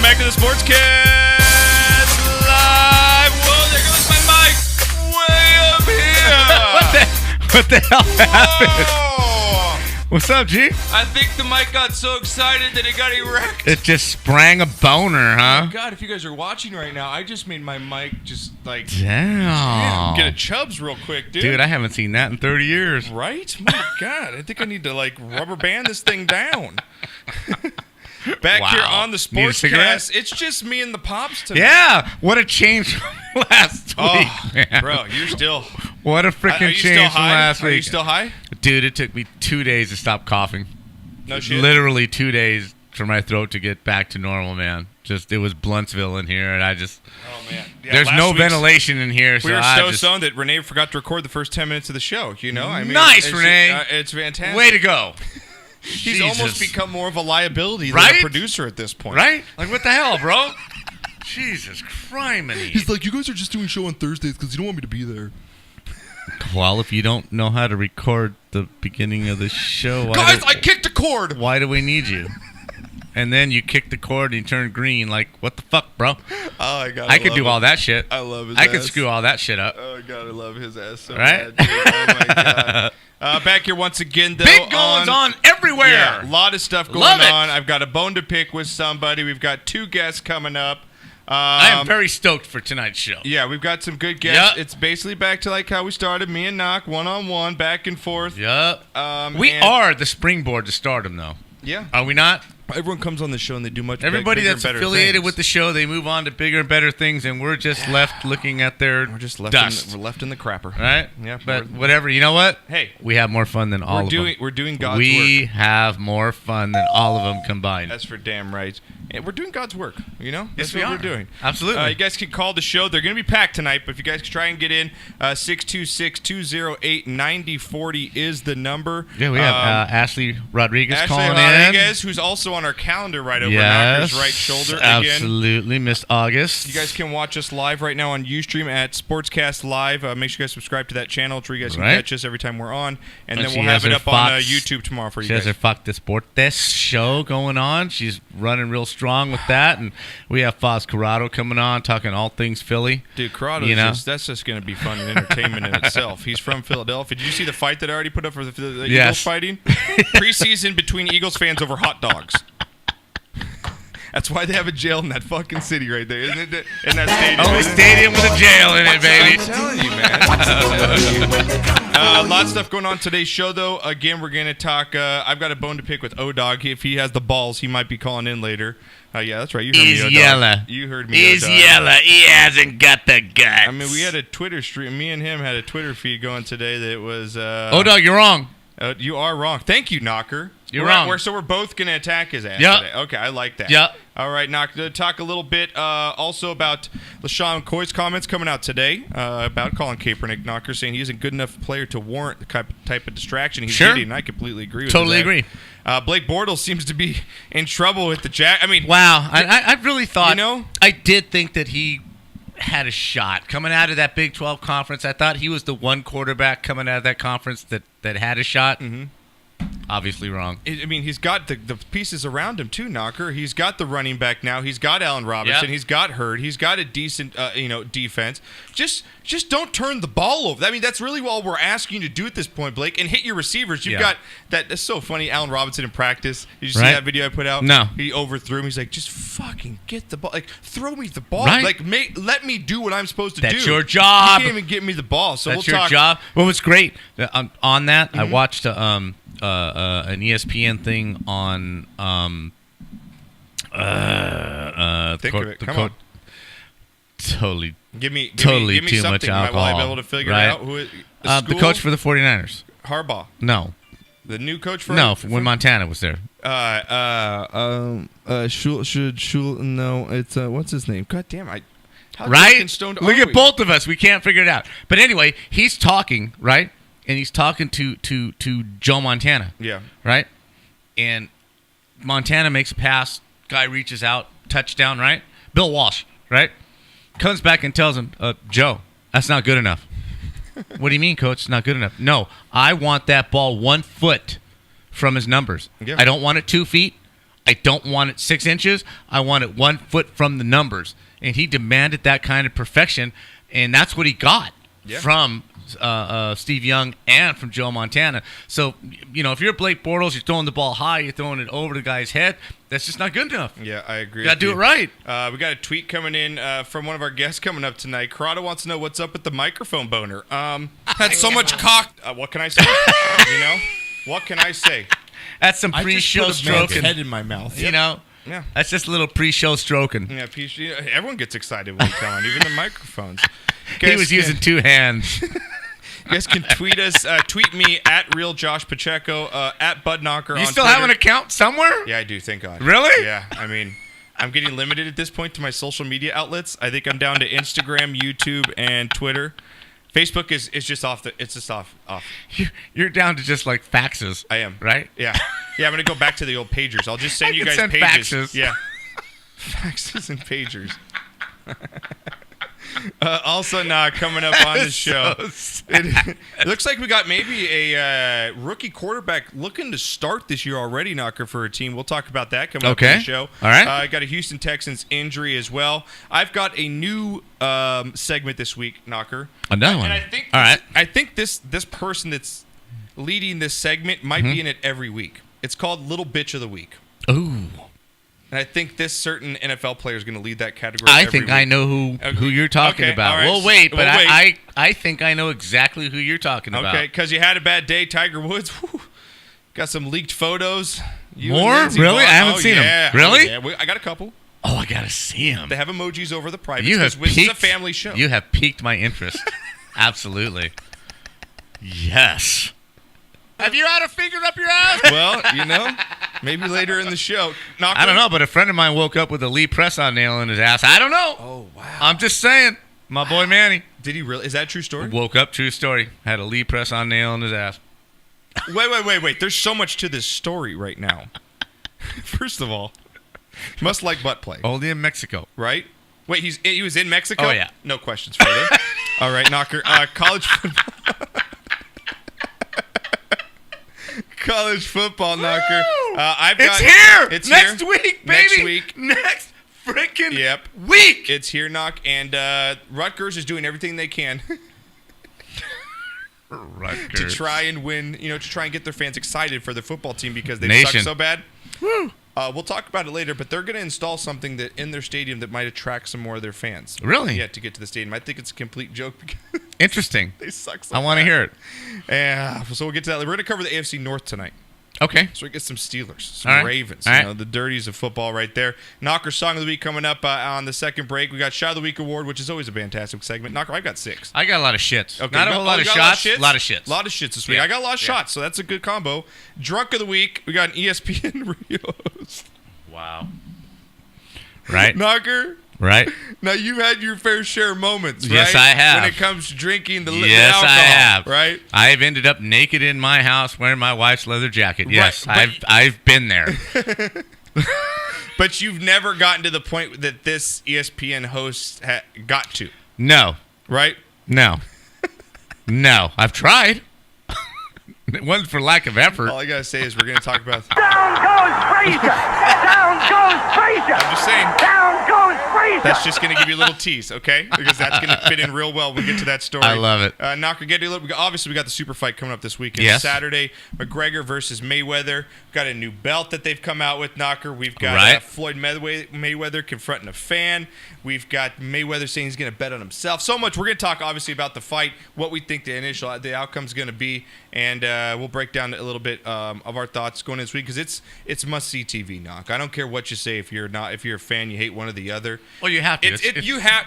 back to the Sportscast Live. Whoa, there goes my mic. Way up here. What the hell happened? What's up, G? I think the mic got so excited that it got erect. It just sprang a boner, huh? Oh, God, if you guys are watching right now, I just made my mic just like... Damn. Get a Chubbs real quick, dude. Dude, I haven't seen that in 30 years. Right? My God, I think I need to like rubber band this thing down. Back here on the Sportscast, it's just me and the Pops today. Yeah, what a change from last week, man. Bro, you're still... What a freaking change from last week. Are you still high? Dude, it took me 2 days to stop coughing. No shit. Literally 2 days for my throat to get back to normal, man. It was Bluntsville in here, and I just... Oh, man. Yeah, there's no ventilation in here, so we were so stoned that Renee forgot to record the first 10 minutes of the show, you know? I mean, nice, Renee. It's fantastic. Way to go. He's almost become more of a liability than a producer at this point. Right? Like, what the hell, bro? Jesus criminy. He's like, you guys are just doing a show on Thursdays because you don't want me to be there. Well, if you don't know how to record the beginning of the show... Guys, I kicked a cord! Why do we need you? And then you kick the cord and you turn green. Like, what the fuck, bro? Oh, my God. I could do all that shit. I love his ass. I could screw all that shit up. Oh, God, I love his ass so right? bad, dude. Oh, my God. Back here once again, though. Big goings on everywhere. Yeah, a lot of stuff going on. I've got a bone to pick with somebody. We've got 2 guests coming up. I am very stoked for tonight's show. Yeah, we've got some good guests. Yep. It's basically back to like how we started, me and Knock, one-on-one, back and forth. Yep. We are the springboard to stardom, though. Yeah. Are we not? Everyone comes on the show and they do much Everybody bigger that's and better affiliated things. with the show, they move on to bigger and better things, and we're just left looking at their dust. We're left in the crapper. Right? Yeah. But whatever. You know what? Hey. We have more fun than all of them. We're doing God's work. We have more fun than all of them combined. That's for damn right. And we're doing God's work, you know? Yes, That's what we're doing. Absolutely. You guys can call the show. They're going to be packed tonight, but if you guys can try and get in, 626-208-9040 is the number. Yeah, we have Ashley Rodriguez calling in. Ashley Rodriguez, who's also on our calendar right over Knocker's right shoulder. Absolutely, Miss August. You guys can watch us live right now on Ustream at Sportscast Live. Make sure you guys subscribe to that channel so you guys can catch us every time we're on. And then we'll have it up on YouTube tomorrow for you guys. She has her Fox Deportes show going on. She's running real strong with that. And we have Foz Corrado coming on, talking all things Philly. Dude, Corrado, that's just going to be fun and entertainment in itself. He's from Philadelphia. Did you see the fight that I already put up for the Eagles fighting? Preseason between Eagles fans over hot dogs. That's why they have a jail in that fucking city right there, isn't it? In that stadium. Only stadium with a jail in it, baby. I'm telling you, man. Lots of stuff going on today's show, though. Again, we're going to talk. I've got a bone to pick with O-Dog. If he has the balls, he might be calling in later. Yeah, that's right. You heard me, O-Dog. Yellow. You heard me, He's O-Dog. yellow. He hasn't got the guts. I mean, we had a Twitter stream. Me and him had a Twitter feed going today that was... O-Dog, you're wrong. You are wrong. Thank you, Knocker. You're wrong. So we're both going to attack his ass today. Okay, I like that. Yep. All right, Knocker. Talk a little bit also about LaShawn McCoy's comments coming out today about Colin Kaepernick. Knocker saying he's a good enough player to warrant the type of distraction he's getting, and I completely agree with that. Totally agree. Blake Bortles seems to be in trouble with the Jack. I mean, wow. I really thought, you know, I did think that he had a shot coming out of that Big 12 conference. I thought he was the one quarterback coming out of that conference that had a shot. Mm-hmm. Obviously wrong. I mean, he's got the pieces around him too, Knocker. He's got the running back now. He's got Allen Robinson. Yep. He's got Hurd. He's got a decent, defense. Just don't turn the ball over. I mean, that's really all we're asking you to do at this point, Blake. And hit your receivers. You've got that. That's so funny. Allen Robinson in practice. Did you see that video I put out? No. He overthrew him. He's like, just fucking get the ball. Like, throw me the ball. Right. Like, let me do what I'm supposed to do. That's your job. You can't even get me the ball. So that's we'll your talk. job. What was great on that? Mm-hmm. I watched an ESPN thing on think of it. Come on. Totally. Give me too much alcohol. Will I be able to figure out who it, the coach for the 49ers. Harbaugh. No. The new coach for when Montana was there. No, it's what's his name? God damn, right? Look at both of us. We can't figure it out. But anyway, he's talking, right? And he's talking to Joe Montana. Yeah. Right? And Montana makes a pass. Guy reaches out. Touchdown, right? Bill Walsh, right? Comes back and tells him, Joe, that's not good enough. What do you mean, coach? It's not good enough. No, I want that ball 1 foot from his numbers. Yeah. I don't want it 2 feet. I don't want it 6 inches. I want it 1 foot from the numbers. And he demanded that kind of perfection, and that's what he got from Steve Young and from Joe Montana. So, if you're Blake Bortles, you're throwing the ball high, you're throwing it over the guy's head. That's just not good enough. Yeah, I agree. You got to do it right. We got a tweet coming in from one of our guests coming up tonight. Corrado wants to know what's up with the microphone boner. Had so much cock. What can I say? What can I say? That's some pre-show stroking. Head in my mouth. Yeah. That's just a little pre-show stroking. Yeah, everyone gets excited when we come on, even the microphones. He was using 2 hands. You guys can tweet us. Tweet me at Real Josh Pacheco, at Bud Knocker. You still have an account somewhere? Yeah, I do. Thank God. Really? Yeah. I mean, I'm getting limited at this point to my social media outlets. I think I'm down to Instagram, YouTube, and Twitter. Facebook is just off. It's just off. You're down to just like faxes. I am. Right? Yeah. Yeah. I'm gonna go back to the old pagers. I'll just send you guys pages. Faxes. Yeah. Faxes and pagers. Also, coming up on the show, it looks like we got maybe a rookie quarterback looking to start this year already, Knocker, for a team. We'll talk about that coming up on the show. All right. I got a Houston Texans injury as well. I've got a new segment this week, Knocker. Another one. And I think all right. I think this person that's leading this segment might be in it every week. It's called Little Bitch of the Week. Ooh. And I think this certain NFL player is going to lead that category. I think I know who you're talking about. Right. We'll wait, but I think I know exactly who you're talking about. Okay, because you had a bad day, Tiger Woods. Got some leaked photos. More? Really? I haven't seen them. Really? Yeah. I got a couple. Oh, I got to see them. They have emojis over the privates because this is a family show. You have piqued my interest. Absolutely. Yes. Have you had a finger up your ass? Well, maybe later in the show. I don't know, but a friend of mine woke up with a Lee press-on nail in his ass. I don't know. Oh, wow. I'm just saying. My boy Manny. Did he really? Is that a true story? Woke up, true story. Had a Lee press-on nail in his ass. Wait. There's so much to this story right now. First of all, must like butt play. Only in Mexico. Right? Wait, he was in Mexico? Oh, yeah. No questions further. All right, Knocker. College football. College football, Knocker. It's here. Next week, baby. Next week. Next freaking week. It's here, Knock. And Rutgers is doing everything they can to try and win, to try and get their fans excited for their football team because they suck so bad. Woo. We'll talk about it later, but they're going to install something that in their stadium that might attract some more of their fans. Really? Yeah, to get to the stadium. I think it's a complete joke because interesting. They suck so I want to hear it. Yeah, so we'll get to that. We're going to cover the AFC North tonight. Okay. So we get some Steelers, some Ravens, the dirties of football right there. Knocker Song of the Week coming up on the second break. We got Shot of the Week Award, which is always a fantastic segment. Knocker, I've got 6. I got a lot of shits. Okay, not a whole lot of shots, a lot of shits. A lot of shits this week. I got a lot of shots, so that's a good combo. Drunk of the Week, we got an ESPN Rios. Wow. Right. Knocker. Right. Now, you've had your fair share of moments, right? Yes, I have. When it comes to drinking the alcohol. Yes, I have. Right? I've ended up naked in my house wearing my wife's leather jacket. Yes, right. I've been there. But you've never gotten to the point that this ESPN host got to. No. Right? No. No. I've tried. It wasn't for lack of effort. All I got to say is we're going to talk about... Down goes Frazier! Down goes Frazier! I'm just saying. Down goes Frazier! That's just going to give you a little tease, okay? Because that's going to fit in real well when we get to that story. I love it. Knocker, obviously, we got the super fight coming up this weekend. Yes. Saturday, McGregor versus Mayweather. We've got a new belt that they've come out with, Knocker. We've got Floyd Mayweather confronting a fan. We've got Mayweather saying he's going to bet on himself. So much. We're going to talk, obviously, about the fight, what we think the outcome is going to be, and we'll break down a little bit of our thoughts going into this week because it's must-see TV, Knock. I don't care what you say if you're a fan, you hate one or the other. Well, you have to.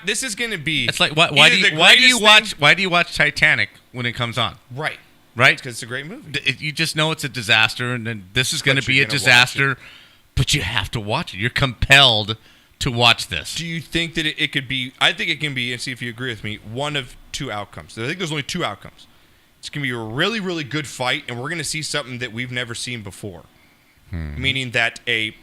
This is going to be. It's like why do you watch Titanic when it comes on? Right. Because it's a great movie. You just know it's a disaster, and then this is going to be a disaster. But you have to watch it. You're compelled to watch this. Do you think that it could be? I think it can be, and see if you agree with me, one of two outcomes. I think there's only two outcomes. It's going to be a really, really good fight, and we're going to see something that we've never seen before. Meaning that a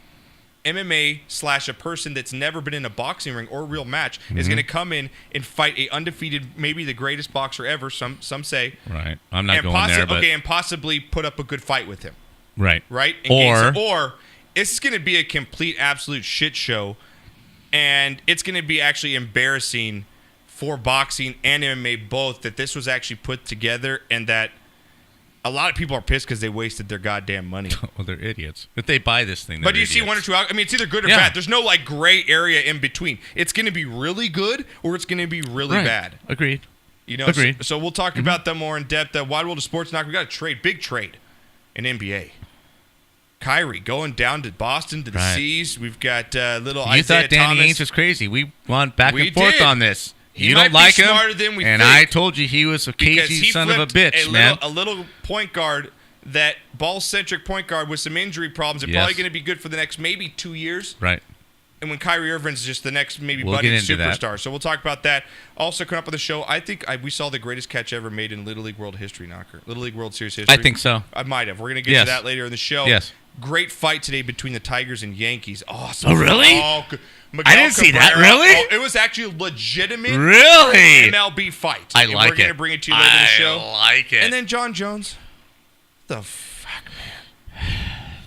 MMA / a person that's never been in a boxing ring or a real match is going to come in and fight a undefeated, maybe the greatest boxer ever, some say. Right. I'm not going there, but... Okay, and possibly put up a good fight with him. Right. Right? Or this is going to be a complete, absolute shit show, and it's going to be actually embarrassing for boxing and MMA both that this was actually put together, and that a lot of people are pissed because they wasted their goddamn money. Well, they're idiots. If they buy this thing, but do you see one or two out? I mean, it's either good or bad. There's no like gray area in between. It's going to be really good or it's going to be really bad. Agreed. You know, so we'll talk about them more in depth. Wide World of Sports Knock. We got a trade, big trade in NBA. Kyrie going down to Boston to the Seas. We've got little Isaiah Thomas. You thought Danny Ainge was crazy. We went back and forth on this. You don't like him, than we and think. I told you he was a cagey son of a bitch, man. A little point guard, that ball-centric point guard with some injury problems. It's probably going to be good for the next maybe 2 years. Right. And when Kyrie Irving's just the next maybe budding superstar. So we'll talk about that. Also coming up on the show, I think we saw the greatest catch ever made in Little League World history, Knocker. Little League World Series history. I think so. I might have. We're going to get to that later in the show. Yes. Great fight today between the Tigers and Yankees. Awesome. Oh, really? Miguel I didn't see that. Really? It was actually a legitimate MLB fight. I like it. We're going to bring it to you later in the show. I like it. And then John Jones. The fuck, man.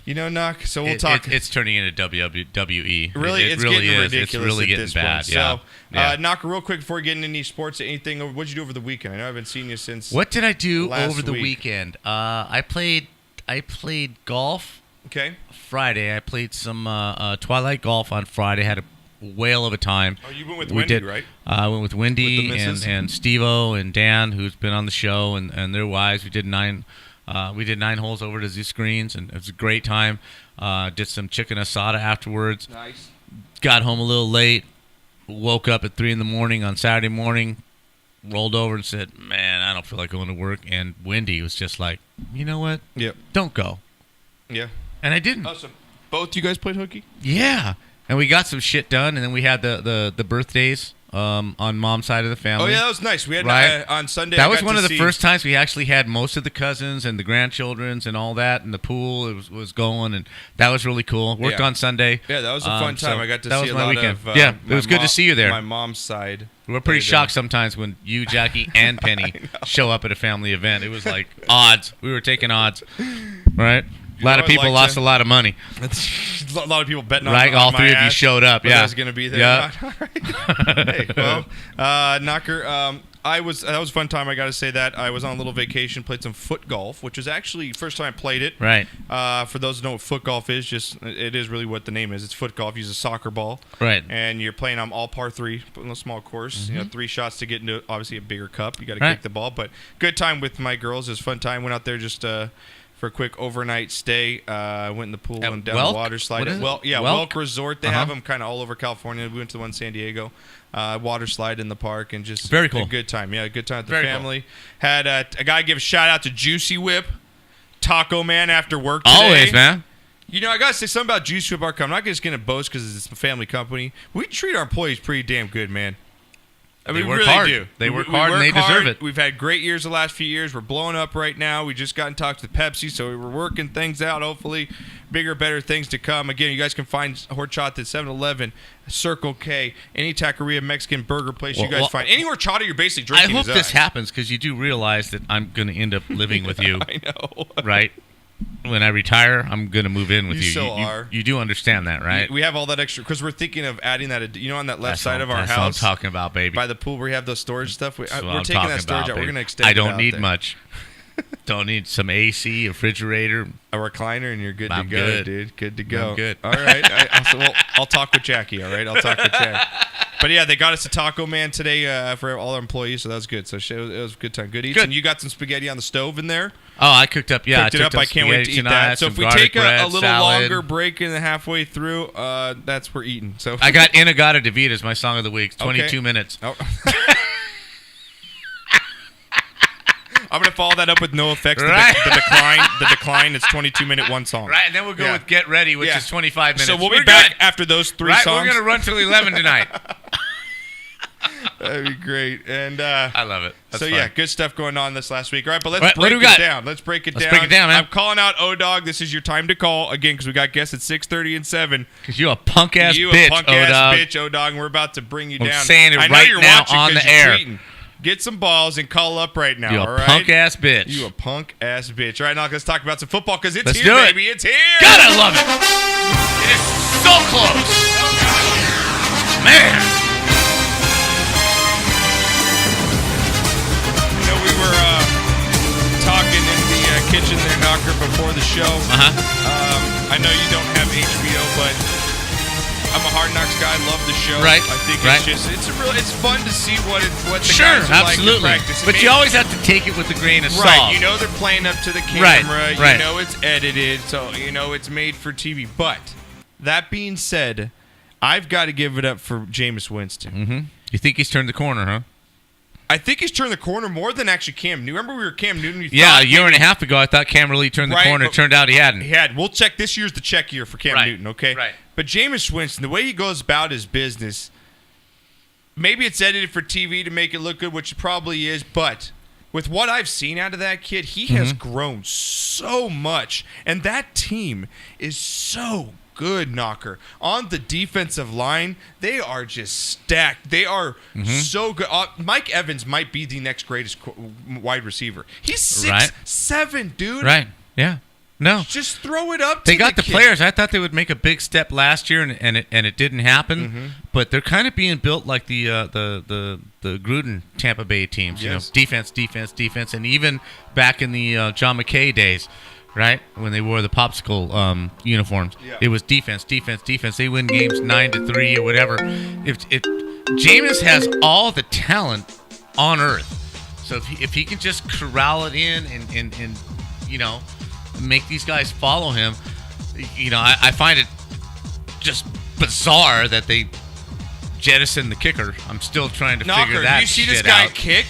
You know, Knock, so we'll talk. It's turning into WWE. Really, it's really getting ridiculous. It's really at getting this bad. Point. Yeah. So, Knock, real quick before we get into any sports, anything, what'd you do over the weekend? I know I haven't seen you since. What did I do over the week. weekend? I played golf. Okay. Friday, I played some Twilight golf on Friday. Had a whale of a time. Oh, you went with Wendy, right? I went with Wendy with and Steve-O and Dan, who's been on the show, and their wives. We did 9 holes over to Z Screens, and it was a great time. Did some chicken asada afterwards. Nice. Got home a little late. Woke up at 3 in the morning on Saturday morning. Rolled over and said, "Man, I don't feel like going to work." And Wendy was just like, "You know what? Yep. Don't go." Yeah. And I didn't. Oh, so both you guys played hooky? Yeah. And we got some shit done, and then we had the birthdays on Mom's side of the family. Oh, yeah, that was nice. We had on Sunday. That was one of the first times we actually had most of the cousins and the grandchildrens and all that, and the pool was going, and that was really cool. Worked on Sunday. Yeah, that was a fun time. So I got to that see was a my lot weekend. of it was good to see you there. My mom's side. We're pretty shocked sometimes when you, Jackie, and Penny show up at a family event. It was like odds. We were taking odds, right? A lot of people lost a lot of money. That's a lot of people betting on right. All three of you showed up. Yeah, I was going to be there. Yeah. All right. Hey, well, Knocker, that was a fun time. I got to say that I was on a little vacation, played some foot golf, which is actually first time I played it. Right. For those who know what foot golf is, it is really what the name is. It's foot golf. You use a soccer ball. Right. And you're playing on all par 3, in a small course. Mm-hmm. You know, 3 shots to get into obviously a bigger cup. You got to kick the ball, but good time with my girls. It was a fun time. Went out there just for a quick overnight stay. Went in the pool and down the water slide. Welk Resort. They have them kind of all over California. We went to the one in San Diego. Water slide in the park and just very cool. A good time. Yeah, a good time with the family. Cool. Had a guy give a shout out to Juicy Whip, Taco Man after work today. Always, man. You know, I got to say something about Juicy Whip. I'm not just going to boast because it's a family company. We treat our employees pretty damn good, man. I mean, they work really hard. do. They work hard and they deserve it. We've had great years the last few years. We're blowing up right now. We just got in talks with Pepsi, so we're working things out. Hopefully, bigger, better things to come. Again, you guys can find horchata at 7-Eleven, Circle K, any taqueria, Mexican burger place you guys find. Any horchata you're basically drinking. I hope this happens because you do realize that I'm going to end up living with you. I know. Right? When I retire, I'm going to move in with you. You are. You do understand that, right? We have all that extra because we're thinking of adding that. You know, on that left side of our house. That's what I'm talking about, baby. By the pool where we have those storage stuff. We're taking that storage out. Baby. We're going to extend. I don't need much. Don't need some AC, refrigerator, a recliner, and you're good to go, good. dude. Good to go. I'm good. All right. I'll talk with Jackie. All right. I'll talk with Jackie. But yeah, they got us a Taco Man today for all our employees, so that was good. So it was a good time. Good eats. Good. And you got some spaghetti on the stove in there? Oh, I cooked up. Yeah, cooked it up. I can't wait to eat that. So if we take a little longer break in the halfway through, that's we're eating. So I got Inagata Davida as my song of the week. 22 minutes. Oh. I'm going to follow that up with No Effects. Right. The decline. It's 22-minute one song. Right, and then we'll go with Get Ready, which is 25 minutes. So we'll be back after those 3 songs. We're going to run till 11 tonight. That'd be great. And I love it. That's fun. Yeah, good stuff going on this last week. All right, but let's break it down. Let's break it down, man. I'm calling out O-Dog. This is your time to call again because we got guests at 6:30 and 7. Because you a punk ass bitch, O-Dog. Bitch, O-Dog. And we're about to bring you down. I'm saying it right now on the air. get some balls and call up right now. You all right? punk ass bitch. You a punk ass bitch. All right, now let's talk about some football because it's Let's here, do it. baby. It's here. God, I love it. It is so close. Man. You know, we were talking in the kitchen there, Knocker, before the show. I know you don't have HBO, but I'm a Hard Knocks guy. Love the show. Right. I think right. it's fun to see what the sure, guys are absolutely. like in practice. But you always have to take it with a grain of right. salt. You know they're playing up to the camera. Right. You know it's edited, so you know it's made for TV. But that being said, I've got to give it up for Jameis Winston. Mm-hmm. You think he's turned the corner, huh? I think he's turned the corner more than actually Cam Newton. Remember we were Cam Newton? A year and a half ago, I thought Cam really turned the corner. It turned out he hadn't. He had. We'll check. This year's the check year for Cam Newton, okay? Right. But Jameis Winston, the way he goes about his business, maybe it's edited for TV to make it look good, which it probably is, but with what I've seen out of that kid, he has grown so much. And that team is so good, Knocker. On the defensive line, they are just stacked. They are so good. Mike Evans might be the next greatest wide receiver. He's 6'7", dude. Right. Yeah. No. Just throw it up. They got the players. I thought they would make a big step last year, and it didn't happen. But they're kind of being built like the Gruden Tampa Bay teams. You know, defense, and even back in the John McKay days. Right, when they wore the popsicle uniforms, it was defense. They win games 9-3 or whatever. If Jameis has all the talent on earth, so if he can just corral it in and you know make these guys follow him, you know I find it just bizarre that they jettisoned the kicker. I'm still trying to figure that shit out. You see this guy kick?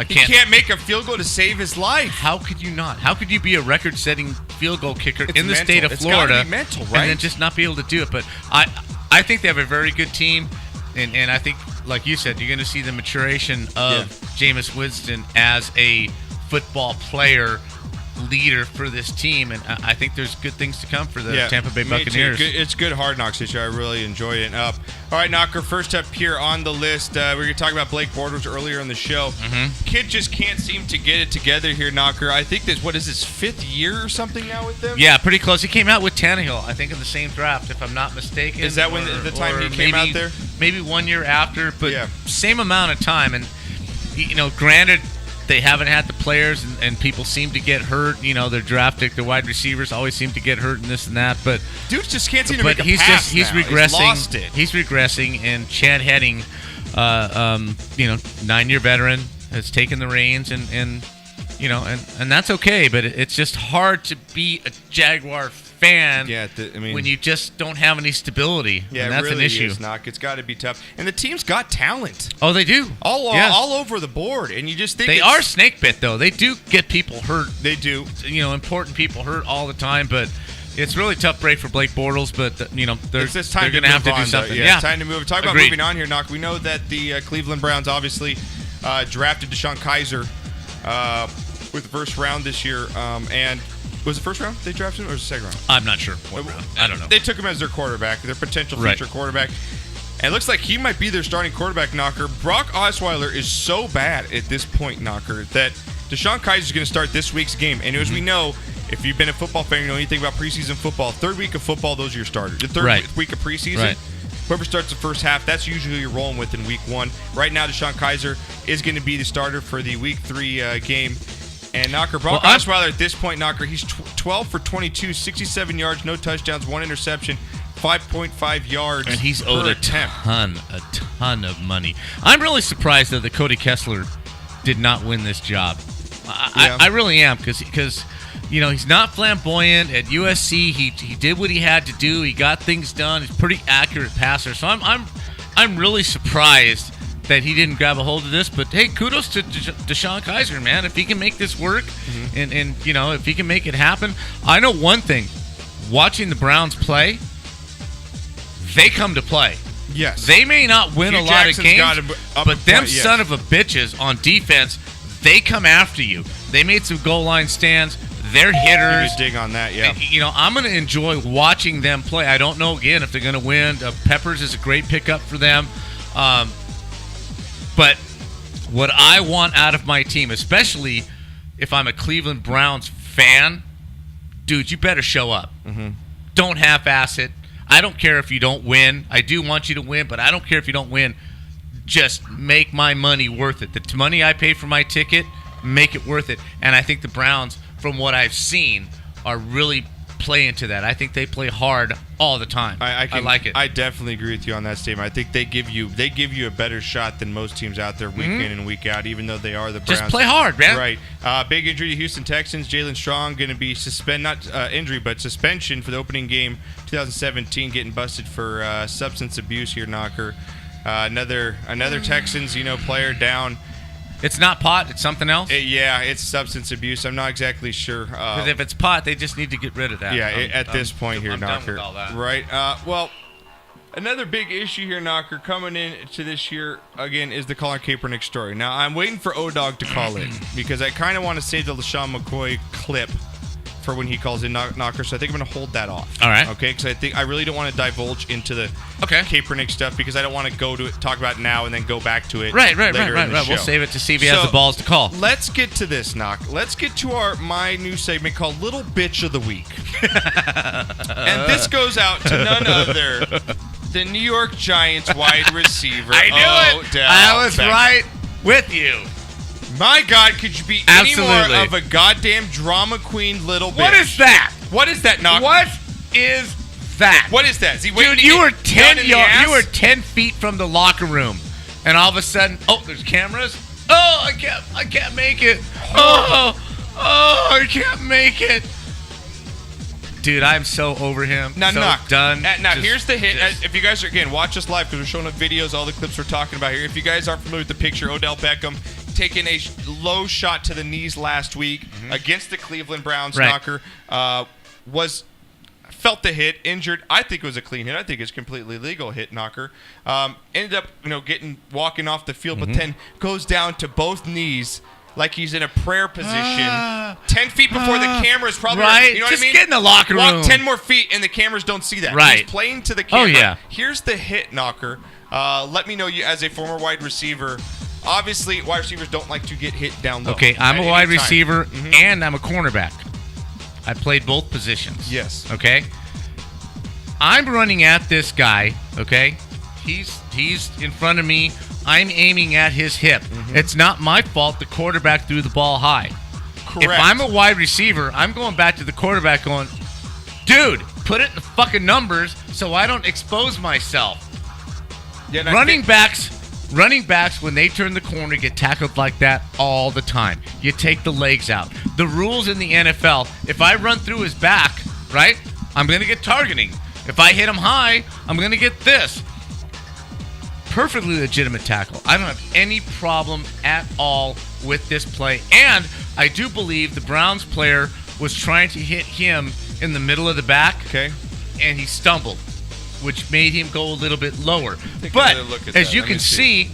He can't make a field goal to save his life. How could you not? How could you be a record-setting field goal kicker in the mental. state of Florida It's gotta be mental, right? and then just not be able to do it? But I think they have a very good team, and I think, like you said, you're going to see the maturation of Jameis Winston as a football player, leader for this team, and I think there's good things to come for the Tampa Bay Buccaneers. It's good Hard Knocks this year. I really enjoyed it. All right, Knocker, first up here on the list, we're going to talk about Blake Bortles earlier in the show. Kid just can't seem to get it together here, Knocker. I think this, what is his 5th year or something now with them? Yeah, pretty close. He came out with Tannehill, I think, in the same draft, if I'm not mistaken. Is that when the time he came out there? Maybe 1 year after, but same amount of time. And, you know, granted, they haven't had the players, and people seem to get hurt. You know, their draft pick, their wide receivers always seem to get hurt and this and that. But dude just can't seem to make a pass. He's now. regressing. He's lost it. He's regressing, and Chad Heading, 9-year veteran, has taken the reins, and you know, and that's okay. But it's just hard to be a Jaguar fan when you just don't have any stability. Yeah, and that's it really an issue. is, Knock. It's got to be tough. And the team's got talent. Oh, they do. All over the board. And you just think they are snake bit, though. They do get people hurt. They do. You know, important people hurt all the time, but it's really tough break for Blake Bortles, but, they're going to have to do something. Yeah, it's time to move. Talk about moving on here, Knock. We know that the Cleveland Browns obviously drafted DeShone Kizer with the first round this year, and was it first round they drafted him, or was it second round? I'm not sure. What round? I don't know. They took him as their quarterback, their potential future quarterback. And it looks like he might be their starting quarterback, Knocker. Brock Osweiler is so bad at this point, Knocker, that DeShone Kizer is going to start this week's game. And as we know, if you've been a football fan, you know anything about preseason football, third week of football, those are your starters. The third week of preseason, whoever starts the first half, that's usually who you're rolling with in week 1. Right now, DeShone Kizer is going to be the starter for the week 3 game. And Knocker, Brock Osweiler at this point, Knocker, he's 12 for 22, 67 yards, no touchdowns, 1 interception, 5.5 yards. And he's owed a ton of money. I'm really surprised that the Cody Kessler did not win this job. I really am, because you know, he's not flamboyant. At USC, he did what he had to do. He got things done. He's a pretty accurate passer. So I'm really surprised that he didn't grab a hold of this, but hey, kudos to DeShone Kizer, man. If he can make this work, and you know, if he can make it happen, I know one thing: watching the Browns play, they come to play. Yes, they may not win a lot of games, but them son of a bitches on defense, they come after you. They made some goal line stands. They're hitters. Dig on that, yeah. You know, I'm going to enjoy watching them play. I don't know again if they're going to win. Peppers is a great pickup for them. But What I want out of my team, especially if I'm a Cleveland Browns fan, dude, you better show up. Mm-hmm. Don't half-ass it. I don't care if you don't win. I do want you to win, but I don't care if you don't win. Just make my money worth it. The money I pay for my ticket, make it worth it. And I think the Browns, from what I've seen, are really playing to that. I think they play hard all the time. I like it. I definitely agree with you on that statement. I think they give you a better shot than most teams out there week in and week out, even though they are the Browns. Just play hard, man. Right. Big injury to Houston Texans. Jalen Strong going to be injury, but suspension for the opening game 2017, getting busted for substance abuse here, Knocker. Another Texans, player down. It's not pot. It's something else. It's substance abuse. I'm not exactly sure. Because if it's pot, they just need to get rid of that. Yeah, at this point here, I'm Knocker. done with all that. Right. Well, another big issue here, Knocker, coming into this year again is the Colin Kaepernick story. Now I'm waiting for O-Dog to call in because I kind of want to save the LaShawn McCoy clip for when he calls in, Knocker. So I think I'm going to hold that off. All right. Okay. Because I really don't want to divulge into the Kaepernick stuff because I don't want to go to it, talk about it now, and then go back to it. Right. Show. We'll save it to see if he has the balls to call. Let's get to this, Knock. Let's get to my new segment called Little Bitch of the Week. And this goes out to none other than New York Giants wide receiver. I knew it. I was right with you. My God, could you be any more of a goddamn drama queen little bitch? What is that? What is that, Knock? What is that? What is that? Is he Dude, you were 10 feet from the locker room, and all of a sudden, there's cameras. Oh, I can't make it. Oh, I can't make it. Dude, I'm so over him. Now, Knock. Done. Now, here's the hit. If you guys are, again, watch us live because we're showing up videos, all the clips we're talking about here. If you guys aren't familiar with the picture, Odell Beckham taking a low shot to the knees last week against the Cleveland Browns, Knocker, felt the hit, injured. I think it was a clean hit. I think it's completely legal hit, Knocker. Ended up, walking off the field, but then goes down to both knees like he's in a prayer position. 10 feet before the cameras, probably. Right. You know Just what I mean? get in the locker room. Walk 10 more feet, and the cameras don't see that. Right. He's playing to the camera. Oh, yeah. Here's the hit, Knocker. Let me know, you as a former wide receiver. Obviously, wide receivers don't like to get hit down low. Okay, I'm a wide receiver, and I'm a cornerback. I played both positions. Yes. Okay? I'm running at this guy, okay? He's in front of me. I'm aiming at his hip. It's not my fault the quarterback threw the ball high. Correct. If I'm a wide receiver, I'm going back to the quarterback going, dude, put it in the fucking numbers so I don't expose myself. Yeah, Running backs, when they turn the corner, get tackled like that all the time. You take the legs out. The rules in the NFL, if I run through his back, right, I'm going to get targeting. If I hit him high, I'm going to get this. Perfectly legitimate tackle. I don't have any problem at all with this play. And I do believe the Browns player was trying to hit him in the middle of the back. Okay. And he stumbled, which made him go a little bit lower. But as you can see,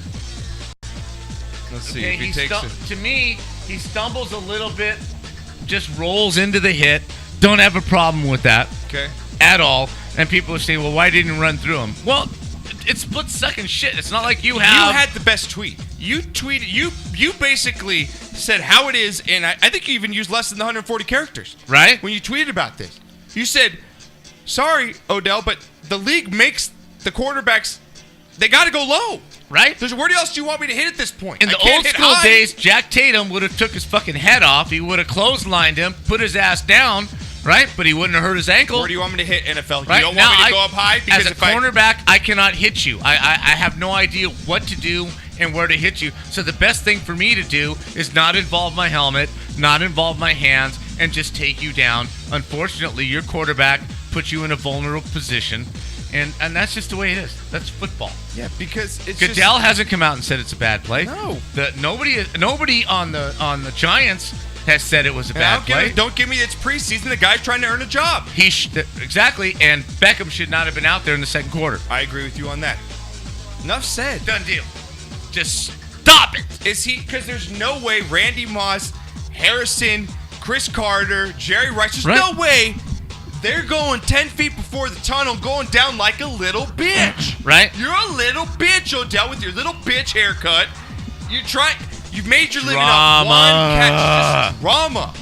let's see if he takes it. To me, he stumbles a little bit, just rolls into the hit. Don't have a problem with that. Okay. At all. And people are saying, well, why didn't you run through him? Well, it's split-second shit. It's not like you have... You had the best tweet. You tweeted... You basically said how it is, and I think you even used less than the 140 characters. Right? When you tweeted about this. You said, sorry, Odell, but the league makes the quarterbacks... They got to go low. Right? Where else do you want me to hit at this point? In the old school days, Jack Tatum would have took his fucking head off. He would have clotheslined him, put his ass down... Right, but he wouldn't have hurt his ankle. Where do you want me to hit, NFL? Right? You don't want me to go up high? Because as a cornerback, I cannot hit you. I have no idea what to do and where to hit you. So the best thing for me to do is not involve my helmet, not involve my hands, and just take you down. Unfortunately, your quarterback puts you in a vulnerable position, and that's just the way it is. That's football. Yeah, because it's Goodell hasn't come out and said it's a bad play. No. Nobody on the Giants has said it was a bad play. Don't give me it's preseason. The guy's trying to earn a job. Exactly, and Beckham should not have been out there in the second quarter. I agree with you on that. Enough said. Done deal. Just stop it. Is he? Because there's no way Randy Moss, Harrison, Chris Carter, Jerry Rice, there's no way they're going 10 feet before the tunnel going down like a little bitch. Right. You're a little bitch, Odell, with your little bitch haircut. You've made your living off one catch. Just drama.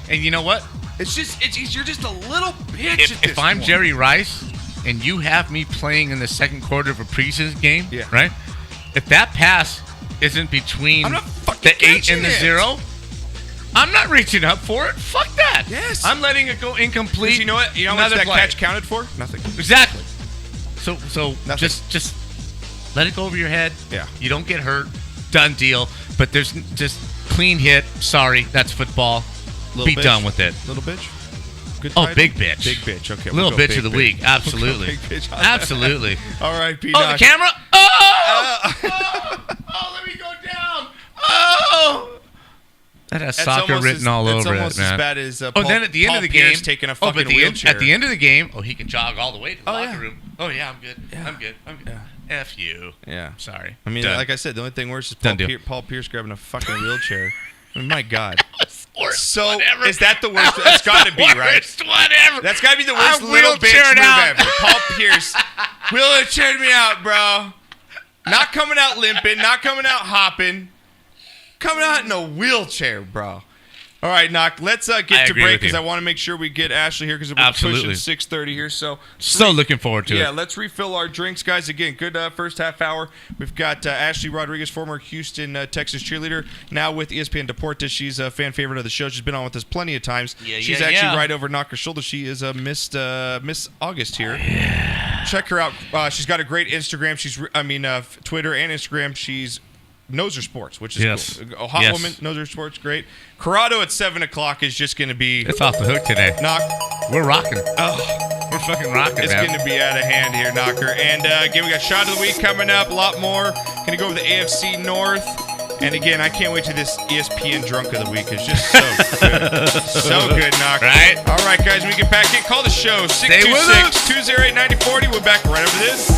And you know what? You're just a little bitch at this If I'm point. Jerry Rice and you have me playing in the second quarter of a preseason game, right? If that pass isn't between the 8 and the 0, I'm not reaching up for it. Fuck that. Yes. I'm letting it go incomplete. You know what? You know how much that catch counted for? Nothing. Exactly. So Nothing. just let it go over your head. Yeah. You don't get hurt. Done deal. But there's just clean hit. Sorry, that's football. Be done with it. Little bitch. Good Oh, title? big bitch. Big bitch. Okay. Little we'll go bitch big of the bitch. week. Absolutely. We'll go big bitch. Absolutely. All right, P. Oh, the camera. Oh, let me go down. Oh. That has soccer written all over it, man. It's almost as bad as Paul, then at the end of the game, taking a fucking at wheelchair. the end of the game, he can jog all the way to the locker yeah. room. Oh, yeah, I'm good. Yeah. I'm good. Yeah. F you. Yeah. Sorry. I mean, Done. like I said, the only thing worse is Done Paul Pierce grabbing a fucking wheelchair. I mean, my God. So whatever. is that the worst? That's got to be, right? Whatever. That's got to be the worst I'm little bitch wheelchaired move out. ever. Paul Pierce wheelchaired me out, bro. Not coming out limping, not coming out hopping. Coming out in a wheelchair, bro. All right, Knock, let's get to break because I want to make sure we get Ashley here because we're pushing 6:30 here. So looking forward to it. Yeah, let's refill our drinks, guys. Again, good first half hour. We've got Ashley Rodriguez, former Houston Texas cheerleader, now with ESPN Deportes. She's a fan favorite of the show. She's been on with us plenty of times. She's actually right over Knocker's shoulder. She is Miss August here. Yeah. Check her out. She's got a great Instagram. Twitter and Instagram. She's knows her sports, which is cool. A hot woman, knows her sports, great. Corrado at 7 o'clock is just going to be... It's off the hook today. Knock. We're rocking. Oh, we're fucking rocking, It's going to be out of hand here, Knocker. And again, we got Shot of the Week coming up, a lot more. Going to go over the AFC North. And again, I can't wait till this ESPN Drunk of the Week. It's just so good. So good, Knocker. Right? All right, guys, when we get back in, call the show. 626-208-9040. We're back right over this.